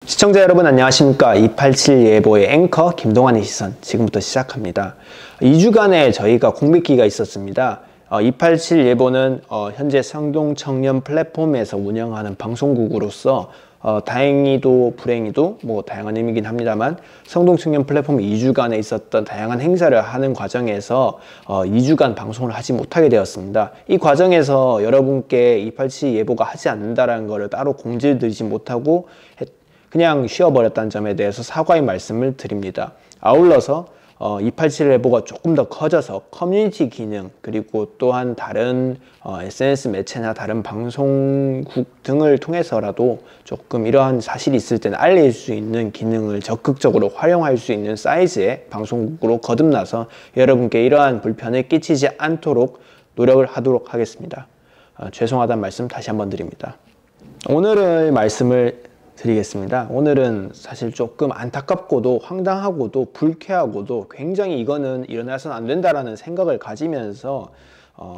시청자 여러분 안녕하십니까. 287 예보의 앵커 김동환의 시선 지금부터 시작합니다. 2주간에 저희가 공백기가 있었습니다. 287 예보는 현재 성동청년 플랫폼에서 운영하는 방송국으로서 다행히도 불행히도 다양한 의미긴 합니다만 성동청년 플랫폼 2주간에 있었던 다양한 행사를 하는 과정에서 2주간 방송을 하지 못하게 되었습니다. 이 과정에서 여러분께 287 예보가 하지 않는다라는 것을 따로 공지를 드리지 못하고 그냥 쉬어버렸다는 점에 대해서 사과의 말씀을 드립니다. 아울러서 287 예보가 조금 더 커져서 커뮤니티 기능 그리고 또한 다른 SNS 매체나 다른 방송국 등을 통해서라도 조금 이러한 사실이 있을 때는 알릴 수 있는 기능을 적극적으로 활용할 수 있는 사이즈의 방송국으로 거듭나서 여러분께 이러한 불편을 끼치지 않도록 노력을 하도록 하겠습니다. 죄송하다는 말씀 다시 한번 드립니다. 오늘의 말씀을 드리겠습니다. 오늘은 사실 조금 안타깝고도 황당하고도 불쾌하고도 굉장히 이거는 일어나서는 안 된다라는 생각을 가지면서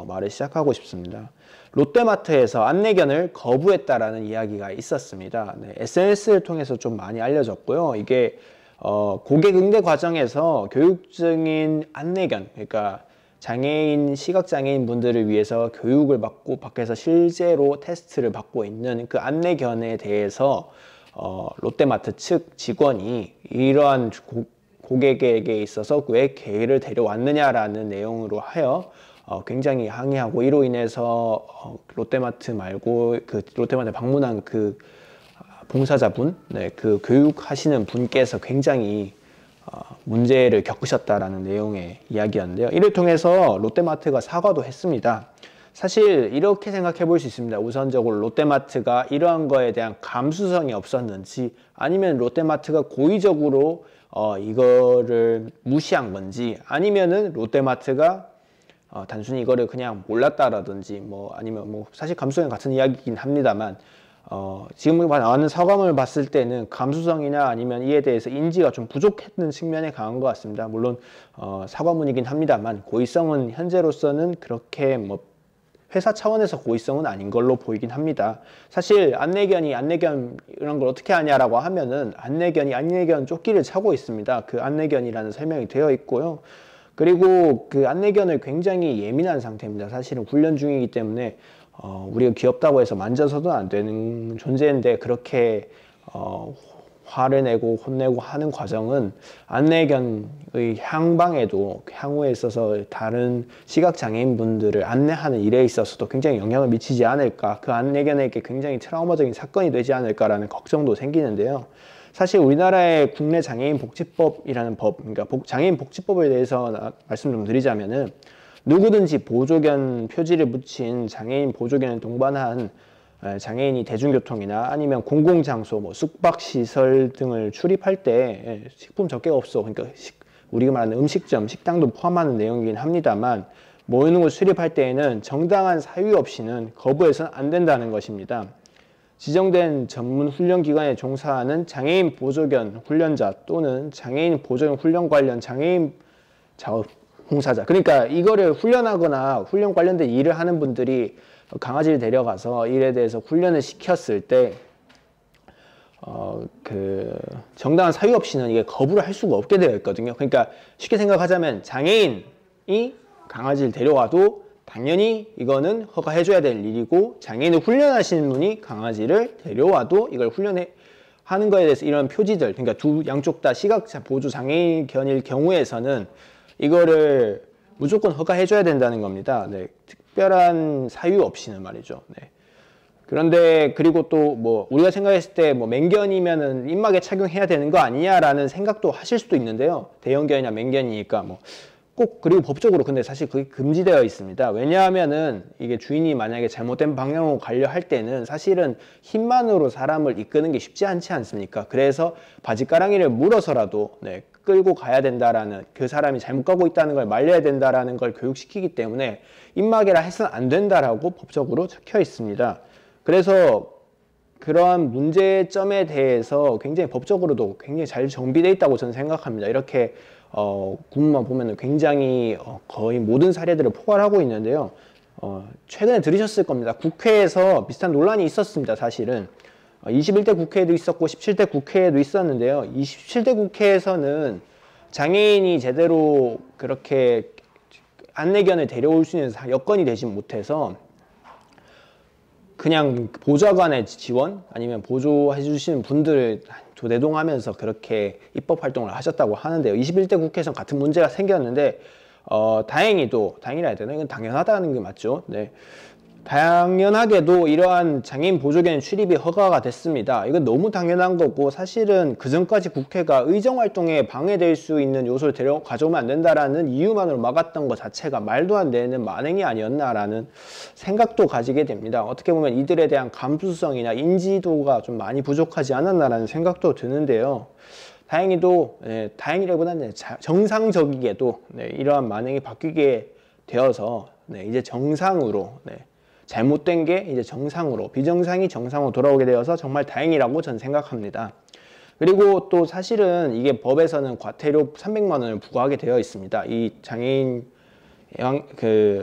말을 시작하고 싶습니다. 롯데마트에서 안내견을 거부했다라는 이야기가 있었습니다. SNS를 통해서 좀 많이 알려졌고요. 이게 고객 응대 과정에서 교육적인 안내견, 그러니까 장애인, 시각장애인 분들을 위해서 교육을 받고 밖에서 실제로 테스트를 받고 있는 그 안내견에 대해서 롯데마트 측 직원이 이러한 고객에게 있어서 왜 개를 데려왔느냐라는 내용으로 하여 굉장히 항의하고 이로 인해서 롯데마트 말고 그 롯데마트 방문한 그 봉사자분, 그 교육하시는 분께서 굉장히 문제를 겪으셨다라는 내용의 이야기였는데요. 이를 통해서 롯데마트가 사과도 했습니다. 사실 이렇게 생각해 볼 수 있습니다. 우선적으로 롯데마트가 이러한 거에 대한 감수성이 없었는지 아니면 롯데마트가 고의적으로 이거를 무시한 건지 아니면은 롯데마트가 단순히 이거를 그냥 몰랐다라든지 아니면 사실 감수성 같은 이야기이긴 합니다만 지금 나오는 사과문을 봤을 때는 감수성이나 아니면 이에 대해서 인지가 좀 부족했던 측면에 강한 것 같습니다. 물론 사과문이긴 합니다만 고의성은 현재로서는 그렇게 회사 차원에서 고의성은 아닌 걸로 보이긴 합니다. 사실 안내견 이런 걸 어떻게 하냐라고 하면은 안내견 조끼를 차고 있습니다. 그 안내견이라는 설명이 되어 있고요. 그리고 그 안내견을 굉장히 예민한 상태입니다. 사실은 훈련 중이기 때문에 우리가 귀엽다고 해서 만져서도 안 되는 존재인데 그렇게 화를 내고 혼내고 하는 과정은 안내견의 향후에 있어서 다른 시각장애인 분들을 안내하는 일에 있어서도 굉장히 영향을 미치지 않을까, 그 안내견에게 굉장히 트라우마적인 사건이 되지 않을까라는 걱정도 생기는데요. 사실 우리나라의 국내 장애인 복지법이라는 법, 그러니까 장애인 복지법에 대해서 말씀 좀 드리자면은 누구든지 보조견 표지를 붙인 장애인 보조견을 동반한 장애인이 대중교통이나 아니면 공공장소, 숙박시설 등을 출입할 때 식품 접객 업소, 그러니까 우리가 말하는 음식점, 식당도 포함하는 내용이긴 합니다만 모이는 곳 출입할 때에는 정당한 사유 없이는 거부해서는 안 된다는 것입니다. 지정된 전문 훈련기관에 종사하는 장애인 보조견 훈련자 또는 장애인 보조견 훈련 관련 장애인 자원봉사자, 그러니까 이거를 훈련하거나 훈련 관련된 일을 하는 분들이 강아지를 데려가서 일에 대해서 훈련을 시켰을 때 그 정당한 사유 없이는 이게 거부를 할 수가 없게 되어 있거든요. 그러니까 쉽게 생각하자면 장애인이 강아지를 데려와도 당연히 이거는 허가해줘야 될 일이고 장애인을 훈련하시는 분이 강아지를 데려와도 이걸 훈련하는 거에 대해서 이런 표지들, 그러니까 두 양쪽 다 시각 보조 장애인견일 경우에서는 이거를 무조건 허가해줘야 된다는 겁니다. 특별한 사유 없이는 말이죠. 그런데 그리고 또 우리가 생각했을 때 맹견이면은 입막에 착용해야 되는 거 아니냐라는 생각도 하실 수도 있는데요. 대형견이나 맹견이니까 꼭 그리고 법적으로 근데 사실 그게 금지되어 있습니다. 왜냐하면은 이게 주인이 만약에 잘못된 방향으로 가려 할 때는 사실은 힘만으로 사람을 이끄는 게 쉽지 않지 않습니까? 그래서 바지가랑이를 물어서라도 끌고 가야 된다라는, 그 사람이 잘못 가고 있다는 걸 말려야 된다라는 걸 교육시키기 때문에 입마개라 해서는 안 된다라고 법적으로 적혀 있습니다. 그래서 그러한 문제점에 대해서 굉장히 법적으로도 굉장히 잘 정비되어 있다고 저는 생각합니다. 이렇게 구문만 보면 굉장히 거의 모든 사례들을 포괄하고 있는데요. 최근에 들으셨을 겁니다. 국회에서 비슷한 논란이 있었습니다. 사실은 21대 국회에도 있었고 17대 국회에도 있었는데요. 27대 국회에서는 장애인이 제대로 그렇게 안내견을 데려올 수 있는 여건이 되지 못해서 그냥 보좌관의 지원 아니면 보조해 주시는 분들을 조대동하면서 그렇게 입법 활동을 하셨다고 하는데요. 21대 국회에서는 같은 문제가 생겼는데 다행이라 해야 되나? 이건 당연하다는 게 맞죠. 네. 당연하게도 이러한 장애인 보조견 출입이 허가가 됐습니다. 이건 너무 당연한 거고 사실은 그전까지 국회가 의정활동에 방해될 수 있는 요소를 가져오면 안 된다라는 이유만으로 막았던 것 자체가 말도 안 되는 만행이 아니었나라는 생각도 가지게 됩니다. 어떻게 보면 이들에 대한 감수성이나 인지도가 좀 많이 부족하지 않았나라는 생각도 드는데요. 다행히도 다행이라기보다는 정상적이게도 이러한 만행이 바뀌게 되어서 이제 정상으로 잘못된 게 이제 정상으로, 비정상이 정상으로 돌아오게 되어서 정말 다행이라고 저는 생각합니다. 그리고 또 사실은 이게 법에서는 과태료 300만 원을 부과하게 되어 있습니다. 이 장애인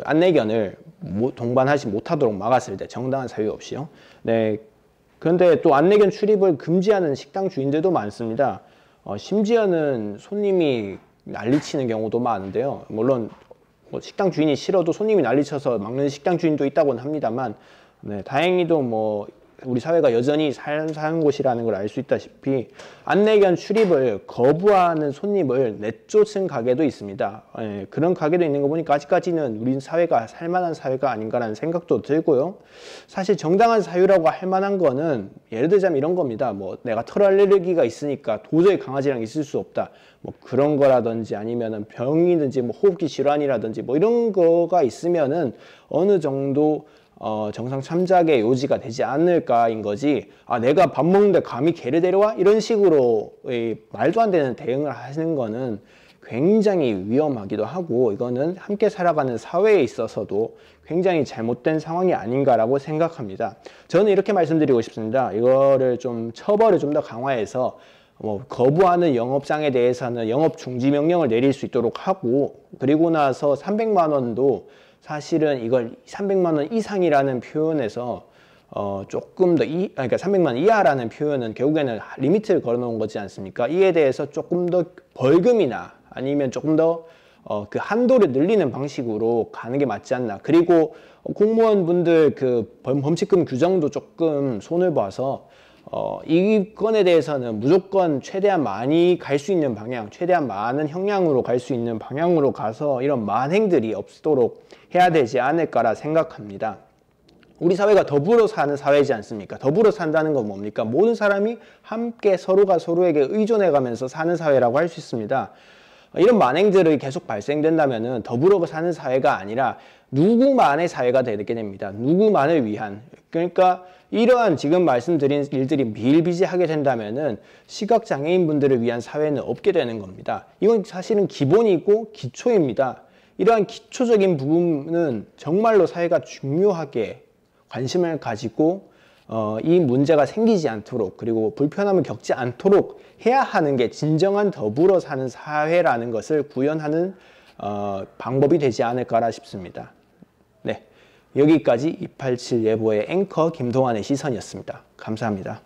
안내견을 동반하지 못하도록 막았을 때 정당한 사유 없이요. 네. 그런데 또 안내견 출입을 금지하는 식당 주인들도 많습니다. 심지어는 손님이 난리치는 경우도 많은데요. 물론 식당 주인이 싫어도 손님이 난리쳐서 막는 식당 주인도 있다고는 합니다만 다행히도 우리 사회가 여전히 사는 곳이라는 걸 알 수 있다시피 안내견 출입을 거부하는 손님을 내쫓은 가게도 있습니다. 그런 가게도 있는 거 보니까 아직까지는 우리 사회가 살만한 사회가 아닌가라는 생각도 들고요. 사실 정당한 사유라고 할 만한 거는 예를 들자면 이런 겁니다. 내가 털 알레르기가 있으니까 도저히 강아지랑 있을 수 없다. 그런 거라든지 아니면은 병이든지 호흡기 질환이라든지 이런 거가 있으면은 어느 정도 정상 참작의 요지가 되지 않을까인 거지. 내가 밥 먹는데 감히 개를 데려와? 이런 식으로 말도 안 되는 대응을 하시는 거는 굉장히 위험하기도 하고 이거는 함께 살아가는 사회에 있어서도 굉장히 잘못된 상황이 아닌가라고 생각합니다. 저는 이렇게 말씀드리고 싶습니다. 이거를 좀 처벌을 좀 더 강화해서 거부하는 영업장에 대해서는 영업 중지 명령을 내릴 수 있도록 하고 그리고 나서 300만 원도 사실은 이걸 300만 원 이상이라는 표현에서 조금 더 그러니까 300만 원 이하라는 표현은 결국에는 리미트를 걸어 놓은 거지 않습니까? 이에 대해서 조금 더 벌금이나 아니면 조금 더 그 한도를 늘리는 방식으로 가는 게 맞지 않나. 그리고 공무원분들 그 범칙금 규정도 조금 손을 봐서 이 건에 대해서는 무조건 최대한 많이 갈 수 있는 방향, 최대한 많은 형량으로 갈 수 있는 방향으로 가서 이런 만행들이 없도록 해야 되지 않을까라 생각합니다. 우리 사회가 더불어 사는 사회지 않습니까? 더불어 산다는 건 뭡니까? 모든 사람이 함께 서로가 서로에게 의존해 가면서 사는 사회라고 할 수 있습니다. 이런 만행들이 계속 발생된다면은 더불어 사는 사회가 아니라 누구만의 사회가 되게 됩니다. 누구만을 위한. 그러니까 이러한 지금 말씀드린 일들이 비일비재하게 된다면은 시각장애인분들을 위한 사회는 없게 되는 겁니다. 이건 사실은 기본이고 기초입니다. 이러한 기초적인 부분은 정말로 사회가 중요하게 관심을 가지고 이 문제가 생기지 않도록 그리고 불편함을 겪지 않도록 해야 하는 게 진정한 더불어 사는 사회라는 것을 구현하는 방법이 되지 않을까 싶습니다. 네, 여기까지 287 예보의 앵커 김동완의 시선이었습니다. 감사합니다.